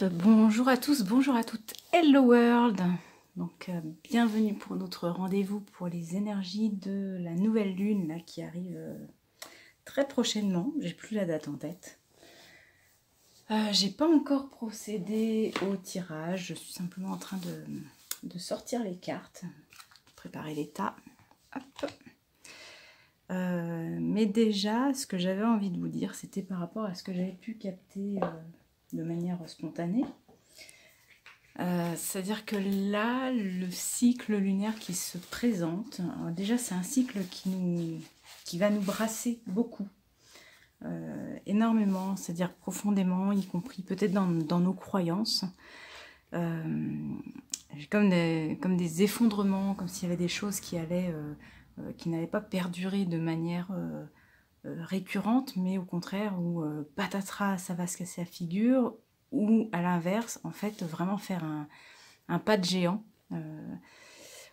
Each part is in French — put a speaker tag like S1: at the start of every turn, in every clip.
S1: Bonjour à tous, bonjour à toutes, hello world. Donc bienvenue pour notre rendez-vous pour les énergies de la nouvelle lune là, qui arrive très prochainement. J'ai plus la date en tête. J'ai pas encore procédé au tirage, je suis simplement en train de sortir les cartes, préparer les tas. Hop. Mais déjà, ce que j'avais envie de vous dire, c'était par rapport à ce que j'avais pu capter de manière spontanée. C'est-à-dire que là, le cycle lunaire qui se présente, déjà c'est un cycle qui va nous brasser beaucoup, énormément, c'est-à-dire profondément, y compris peut-être dans nos croyances. Comme des effondrements, comme s'il y avait des choses qui n'allaient pas perdurer de manière récurrente, mais au contraire où patatras, ça va se casser la figure, ou à l'inverse, en fait, vraiment faire un pas de géant.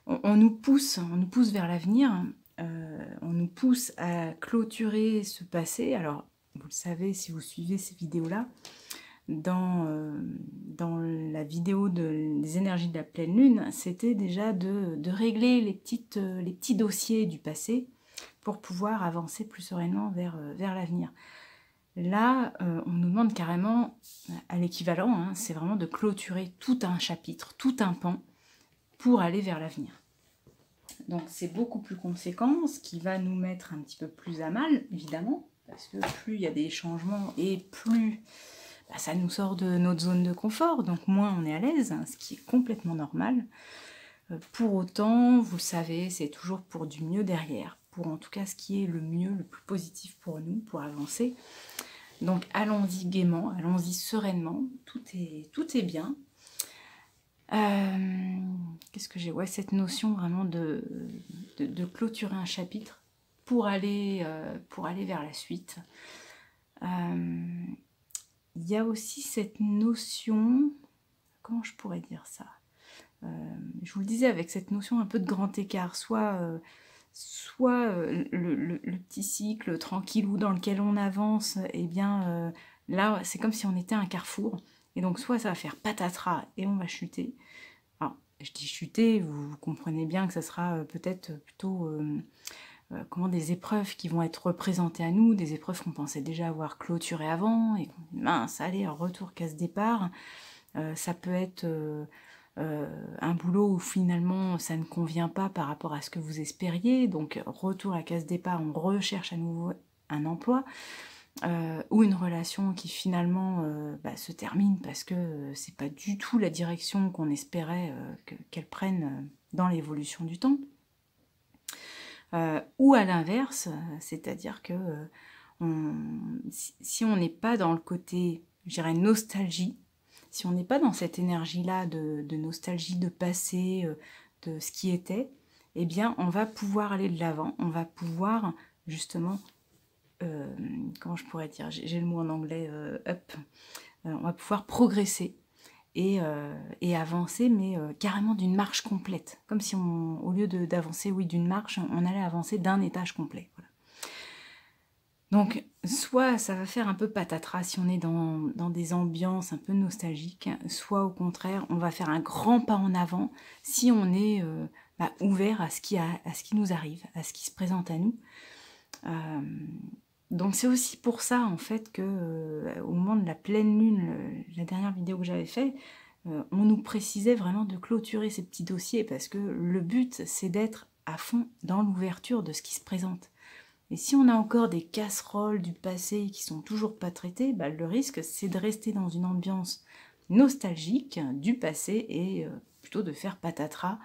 S1: On nous pousse vers l'avenir, on nous pousse à clôturer ce passé. Alors, vous le savez si vous suivez ces vidéos-là, dans la vidéo des énergies de la pleine lune, c'était déjà de régler les petits dossiers du passé pour pouvoir avancer plus sereinement vers l'avenir. Là, on nous demande carrément, à l'équivalent, hein, c'est vraiment de clôturer tout un chapitre, tout un pan, pour aller vers l'avenir. Donc c'est beaucoup plus conséquent, ce qui va nous mettre un petit peu plus à mal, évidemment, parce que plus il y a des changements et plus ça nous sort de notre zone de confort, donc moins on est à l'aise, hein, ce qui est complètement normal. Pour autant, vous le savez, c'est toujours pour du mieux derrière, pour en tout cas ce qui est le mieux, le plus positif pour nous, pour avancer. Donc allons-y gaiement, allons-y sereinement, tout est bien. Qu'est-ce que j'ai? Ouais, cette notion vraiment de clôturer un chapitre pour aller vers la suite. Il y a aussi cette notion, comment je pourrais dire ça? Je vous le disais, avec cette notion un peu de grand écart, soit le petit cycle tranquillou dans lequel on avance, et bien là c'est comme si on était à un carrefour, et donc soit ça va faire patatras et on va chuter. Alors je dis chuter, vous comprenez bien que ça sera peut-être plutôt comment, des épreuves qui vont être représentées à nous, des épreuves qu'on pensait déjà avoir clôturées avant, et qu'on dit mince, allez, un retour casse-départ. Ça peut être un boulot où finalement ça ne convient pas par rapport à ce que vous espériez, donc retour à case départ, on recherche à nouveau un emploi, ou une relation qui finalement se termine parce que c'est pas du tout la direction qu'on espérait qu'elle prenne dans l'évolution du temps. Ou à l'inverse, c'est-à-dire que si on n'est pas dans le côté, je dirais, nostalgie, si on n'est pas dans cette énergie-là de nostalgie, de passé, de ce qui était, eh bien, on va pouvoir aller de l'avant, on va pouvoir, justement, comment je pourrais dire, j'ai le mot en anglais, up, on va pouvoir progresser et avancer, mais carrément d'une marche complète, comme si au lieu d'avancer, oui, d'une marche, on allait avancer d'un étage complet, voilà. Donc, soit ça va faire un peu patatras si on est dans des ambiances un peu nostalgiques, soit au contraire, on va faire un grand pas en avant si on est ouvert à ce qui nous arrive, à ce qui se présente à nous. Donc c'est aussi pour ça, en fait, que au moment de la pleine lune, la dernière vidéo que j'avais faite, on nous précisait vraiment de clôturer ces petits dossiers, parce que le but, c'est d'être à fond dans l'ouverture de ce qui se présente. Et si on a encore des casseroles du passé qui sont toujours pas traitées, le risque c'est de rester dans une ambiance nostalgique du passé et plutôt de faire patatras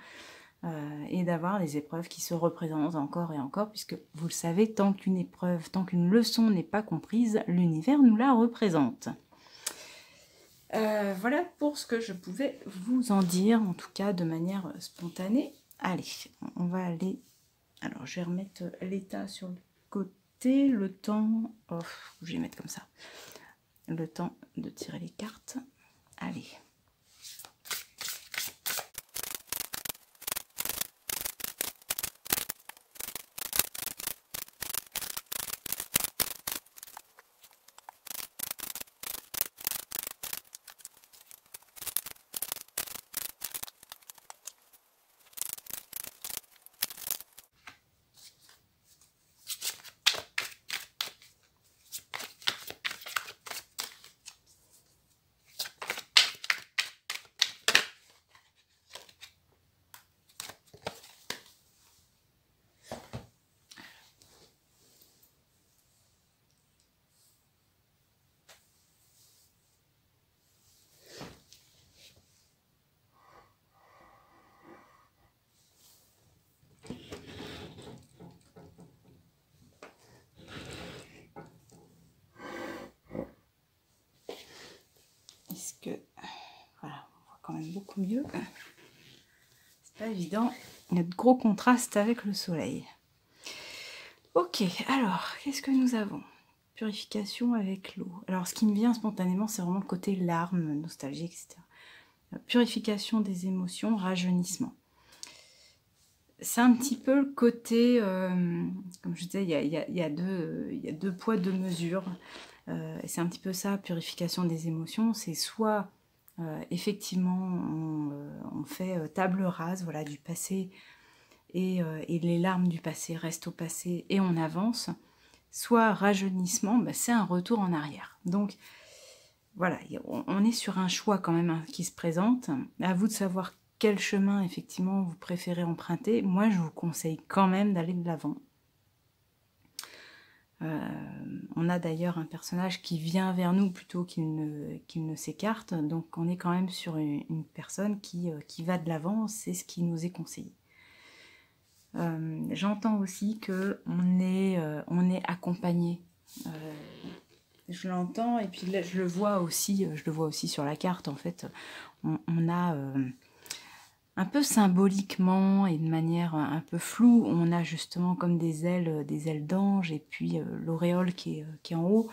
S1: et d'avoir des épreuves qui se représentent encore et encore, puisque vous le savez, tant qu'une épreuve, tant qu'une leçon n'est pas comprise, l'univers nous la représente. Voilà pour ce que je pouvais vous en dire, en tout cas de manière spontanée. Allez, on va aller... Alors, je vais remettre l'état sur le côté, le temps... Oh, je vais mettre comme ça. Le temps de tirer les cartes. Allez. que voilà, on voit quand même beaucoup mieux. C'est pas évident, il y a de gros contrastes avec le soleil. Ok, alors, qu'est-ce que nous avons? Purification avec l'eau. Alors, ce qui me vient spontanément, c'est vraiment le côté larmes, nostalgie, etc. Purification des émotions, rajeunissement. C'est un petit peu le côté, comme je disais, il y a deux poids, deux mesures. Et c'est un petit peu ça, purification des émotions. C'est soit, effectivement, on fait table rase, voilà, du passé, et les larmes du passé restent au passé, et on avance. Soit rajeunissement, bah, c'est un retour en arrière. Donc, voilà, on est sur un choix quand même, hein, qui se présente. À vous de savoir quel chemin, effectivement, vous préférez emprunter. Moi, je vous conseille quand même d'aller de l'avant. On a d'ailleurs un personnage qui vient vers nous plutôt qu'il ne s'écarte. Donc, on est quand même sur une personne qui va de l'avant. C'est ce qui nous est conseillé. J'entends aussi qu'on est accompagné. Je l'entends, et puis là, je le vois aussi sur la carte, en fait. On a un peu symboliquement et de manière un peu floue, on a justement comme des ailes d'ange, et puis l'auréole qui est en haut.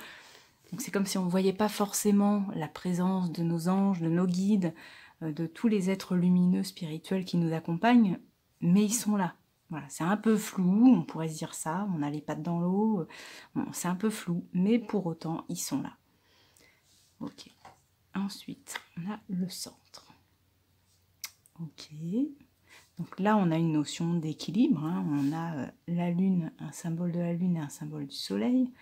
S1: Donc c'est comme si on ne voyait pas forcément la présence de nos anges, de nos guides, de tous les êtres lumineux spirituels qui nous accompagnent, mais ils sont là. Voilà, c'est un peu flou, on pourrait se dire ça, on a les pattes dans l'eau, bon, c'est un peu flou, mais pour autant, ils sont là. Ok. Ensuite, on a le centre. Ok. Donc là, on a une notion d'équilibre, hein. On a la lune, un symbole de la lune et un symbole du soleil.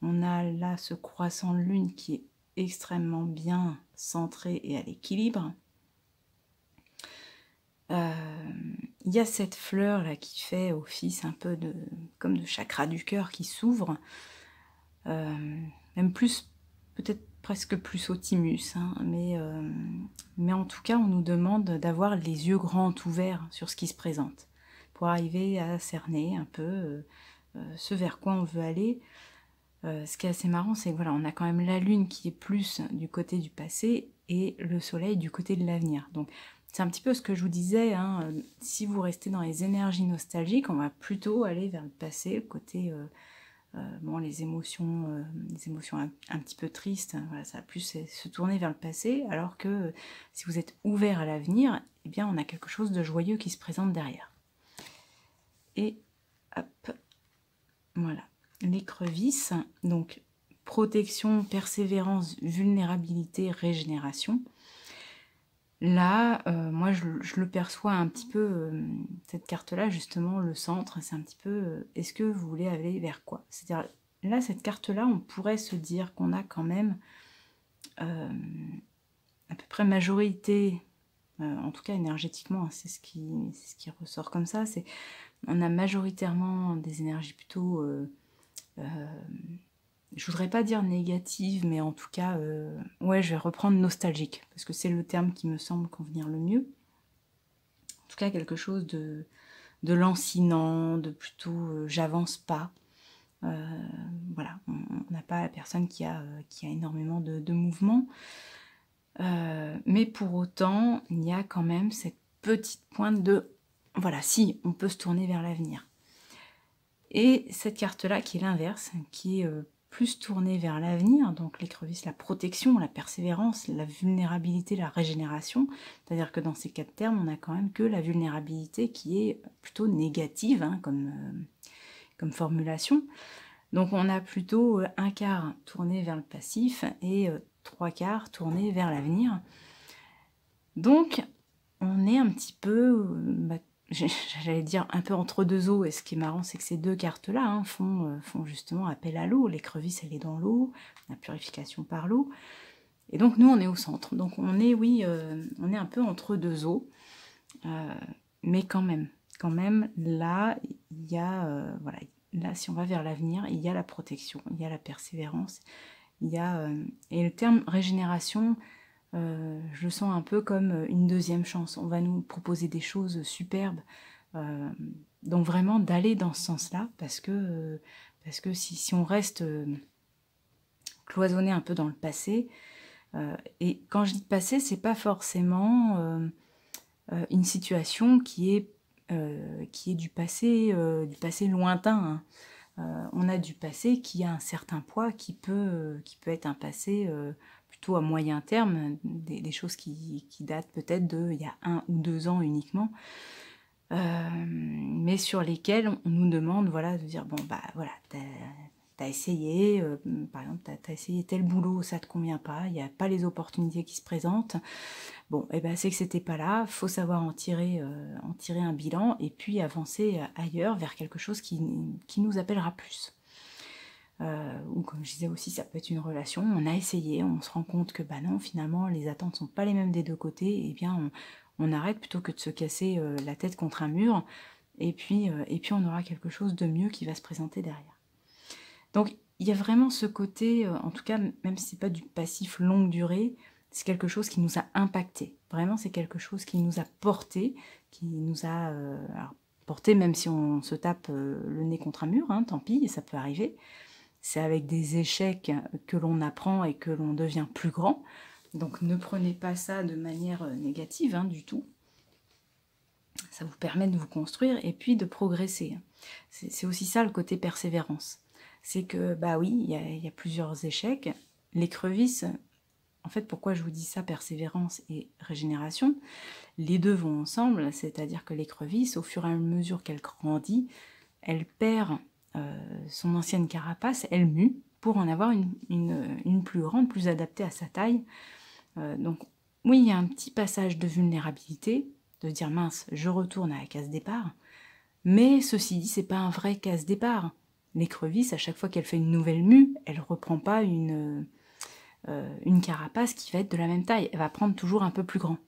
S1: On a là ce croissant de lune qui est extrêmement bien centré et à l'équilibre. Il y a cette fleur là qui fait office un peu comme de chakra du cœur qui s'ouvre, même plus, peut-être presque plus au thymus, hein, mais en tout cas on nous demande d'avoir les yeux grands ouverts sur ce qui se présente, pour arriver à cerner un peu ce vers quoi on veut aller. Ce qui est assez marrant, c'est que voilà, on a quand même la lune qui est plus du côté du passé et le soleil du côté de l'avenir. Donc c'est un petit peu ce que je vous disais, hein, si vous restez dans les énergies nostalgiques, on va plutôt aller vers le passé, le côté, bon, les émotions un petit peu tristes, hein, voilà, ça va plus se tourner vers le passé, alors que si vous êtes ouvert à l'avenir, eh bien on a quelque chose de joyeux qui se présente derrière. Et hop, voilà, l'écrevisse, donc protection, persévérance, vulnérabilité, régénération. Là, moi, je le perçois un petit peu, cette carte-là, justement, le centre, c'est un petit peu, est-ce que vous voulez aller vers quoi? C'est-à-dire, là, cette carte-là, on pourrait se dire qu'on a quand même à peu près majorité, en tout cas énergétiquement, hein, c'est ce qui ressort comme ça, on a majoritairement des énergies plutôt... je voudrais pas dire négative, mais en tout cas, ouais, je vais reprendre nostalgique, parce que c'est le terme qui me semble convenir le mieux. En tout cas, quelque chose de lancinant, de plutôt j'avance pas. Voilà, on n'a pas la personne qui a énormément de mouvement. Mais pour autant, il y a quand même cette petite pointe de, voilà, si, on peut se tourner vers l'avenir. Et cette carte-là, qui est l'inverse, qui est plus tournée vers l'avenir, donc l'écrevisse, la protection, la persévérance, la vulnérabilité, la régénération, c'est-à-dire que dans ces quatre termes, on n'a quand même que la vulnérabilité qui est plutôt négative, hein, comme formulation. Donc on a plutôt un quart tourné vers le passif et trois quarts tournés vers l'avenir. Donc on est un petit peu... j'allais dire un peu entre deux eaux, et ce qui est marrant, c'est que ces deux cartes-là, hein, font justement appel à l'eau. L'écrevisse, elle est dans l'eau, la purification par l'eau. Et donc, nous, on est au centre. Donc, on est, oui, on est un peu entre deux eaux. Mais quand même, là, il y a, voilà, là, si on va vers l'avenir, il y a la protection, il y a la persévérance, il y a... et le terme régénération... je le sens un peu comme une deuxième chance. On va nous proposer des choses superbes. Donc vraiment d'aller dans ce sens-là, parce que si on reste cloisonné un peu dans le passé, Et quand je dis passé, c'est pas forcément une situation qui est du passé lointain, hein. On a du passé qui a un certain poids, qui peut être un passé plutôt à moyen terme, des choses qui datent peut-être d'il y a 1 ou 2 ans uniquement, mais sur lesquelles on nous demande, voilà, de dire, bon, bah voilà, t'as essayé, par exemple, t'as essayé tel boulot, ça te convient pas, il n'y a pas les opportunités qui se présentent. Bon, et ben c'est que c'était pas là, faut savoir en tirer un bilan et puis avancer ailleurs vers quelque chose qui nous appellera plus. Ou comme je disais aussi, ça peut être une relation, on a essayé, on se rend compte que bah non, finalement, les attentes sont pas les mêmes des deux côtés, et bien on arrête plutôt que de se casser la tête contre un mur, et puis on aura quelque chose de mieux qui va se présenter derrière. Donc il y a vraiment ce côté, en tout cas, même si c'est pas du passif longue durée, c'est quelque chose qui nous a impacté. Vraiment, c'est quelque chose qui nous a porté, qui nous a alors, porté, même si on se tape le nez contre un mur, hein, tant pis, ça peut arriver. C'est avec des échecs que l'on apprend et que l'on devient plus grand. Donc ne prenez pas ça de manière négative, hein, du tout. Ça vous permet de vous construire et puis de progresser. C'est aussi ça le côté persévérance. C'est que, bah oui, il y a plusieurs échecs. L'écrevisse, en fait, pourquoi je vous dis ça, persévérance et régénération, les deux vont ensemble, c'est-à-dire que l'écrevisse, au fur et à mesure qu'elle grandit, elle perd son ancienne carapace, elle mue, pour en avoir une plus grande, plus adaptée à sa taille. Donc oui, il y a un petit passage de vulnérabilité, de dire mince, je retourne à la case départ, mais ceci dit, c'est pas un vrai case départ. L'écrevisse, à chaque fois qu'elle fait une nouvelle mue, elle reprend pas une carapace qui va être de la même taille, elle va prendre toujours un peu plus grand.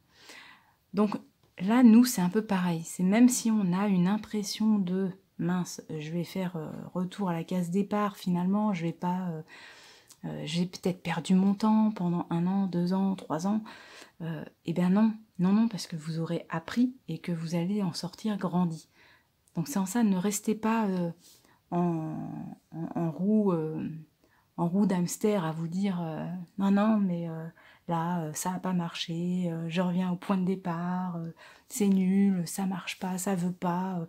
S1: Donc là, nous, c'est un peu pareil, c'est même si on a une impression de mince, je vais faire retour à la case départ, finalement, je vais pas... j'ai peut-être perdu mon temps pendant 1 an, 2 ans, 3 ans. Eh bien non, parce que vous aurez appris et que vous allez en sortir grandi. Donc c'est en ça, ne restez pas en roue d'hamster à vous dire non, mais là, ça n'a pas marché, je reviens au point de départ, c'est nul, ça marche pas, ça veut pas.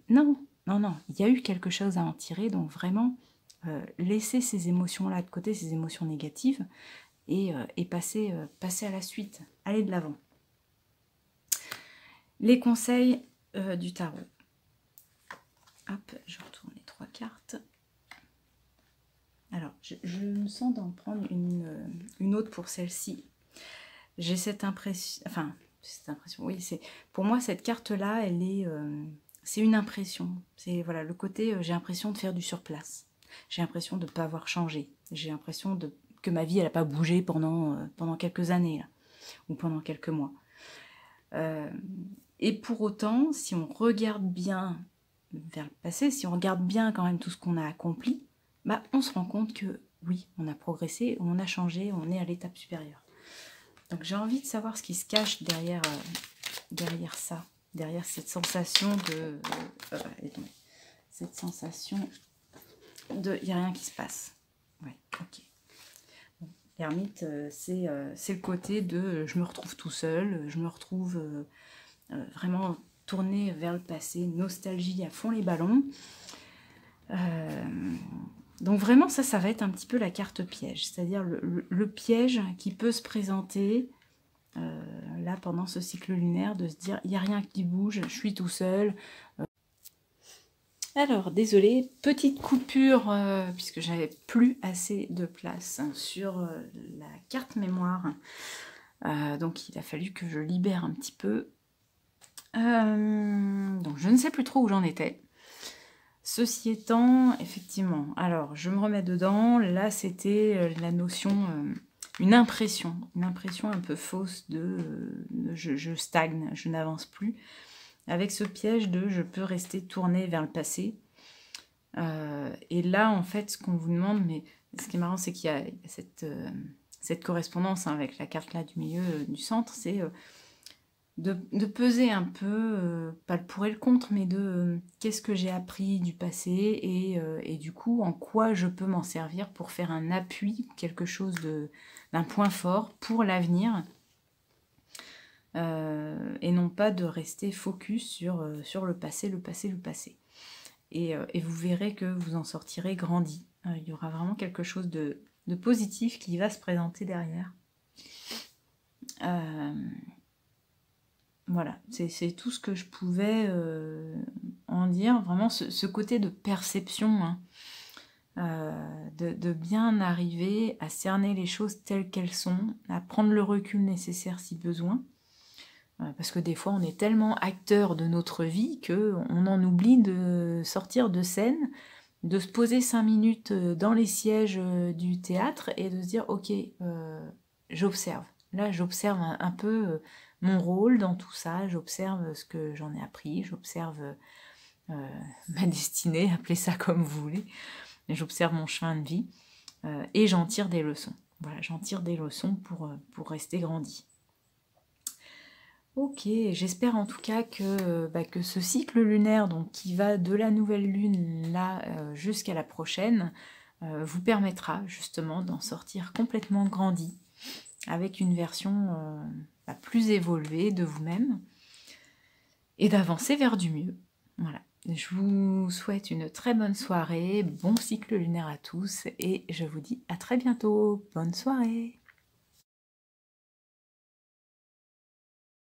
S1: Non, il y a eu quelque chose à en tirer, donc vraiment, laissez ces émotions-là de côté, ces émotions négatives, et passer à la suite, allez de l'avant. Les conseils du tarot. Hop, je retourne les 3 cartes. Alors, je me sens d'en prendre une autre pour celle-ci. J'ai cette impression, oui, pour moi, cette carte-là, elle est... c'est une impression. C'est voilà, le côté, j'ai l'impression de faire du surplace. J'ai l'impression de ne pas avoir changé. J'ai l'impression que ma vie, elle n'a pas bougé pendant quelques années, là, ou pendant quelques mois. Et pour autant, si on regarde bien vers le passé, si on regarde bien quand même tout ce qu'on a accompli, bah, on se rend compte que oui, on a progressé, on a changé, on est à l'étape supérieure. Donc j'ai envie de savoir ce qui se cache derrière ça, derrière cette sensation de... cette sensation de... il n'y a rien qui se passe. Ouais, ok. Bon, l'ermite, c'est le côté de je me retrouve tout seul, je me retrouve vraiment tourné vers le passé, nostalgie à fond les ballons. Donc vraiment, ça va être un petit peu la carte piège, c'est-à-dire le piège qui peut se présenter là pendant ce cycle lunaire, de se dire il n'y a rien qui bouge, je suis tout seul. Alors, désolée, petite coupure, puisque j'avais plus assez de place sur la carte mémoire. Donc il a fallu que je libère un petit peu. Donc je ne sais plus trop où j'en étais. Ceci étant, effectivement, alors je me remets dedans, là c'était la notion, une impression un peu fausse de je stagne, je n'avance plus, avec ce piège de je peux rester tourné vers le passé. Et là en fait ce qu'on vous demande, mais ce qui est marrant c'est qu'il y a cette correspondance, hein, avec la carte là du milieu, du centre, c'est de peser un peu, pas le pour et le contre, mais de qu'est-ce que j'ai appris du passé et du coup en quoi je peux m'en servir pour faire un appui, quelque chose d'un point fort pour l'avenir, et non pas de rester focus sur le passé, le passé, le passé. Et vous verrez que vous en sortirez grandi. Il y aura vraiment quelque chose de positif qui va se présenter derrière. Voilà, c'est tout ce que je pouvais en dire. Vraiment, ce côté de perception, hein, de bien arriver à cerner les choses telles qu'elles sont, à prendre le recul nécessaire si besoin. Parce que des fois, on est tellement acteur de notre vie qu'on en oublie de sortir de scène, de se poser 5 minutes dans les sièges du théâtre et de se dire, ok, j'observe. Là, j'observe un peu mon rôle dans tout ça, j'observe ce que j'en ai appris, j'observe ma destinée, appelez ça comme vous voulez, j'observe mon chemin de vie et j'en tire des leçons. Voilà, j'en tire des leçons pour rester grandi. Ok, j'espère en tout cas que ce cycle lunaire, donc qui va de la nouvelle lune là jusqu'à la prochaine, vous permettra justement d'en sortir complètement grandi, avec une version plus évoluée de vous-même, et d'avancer vers du mieux. Voilà. Je vous souhaite une très bonne soirée, bon cycle lunaire à tous, et je vous dis à très bientôt. Bonne soirée!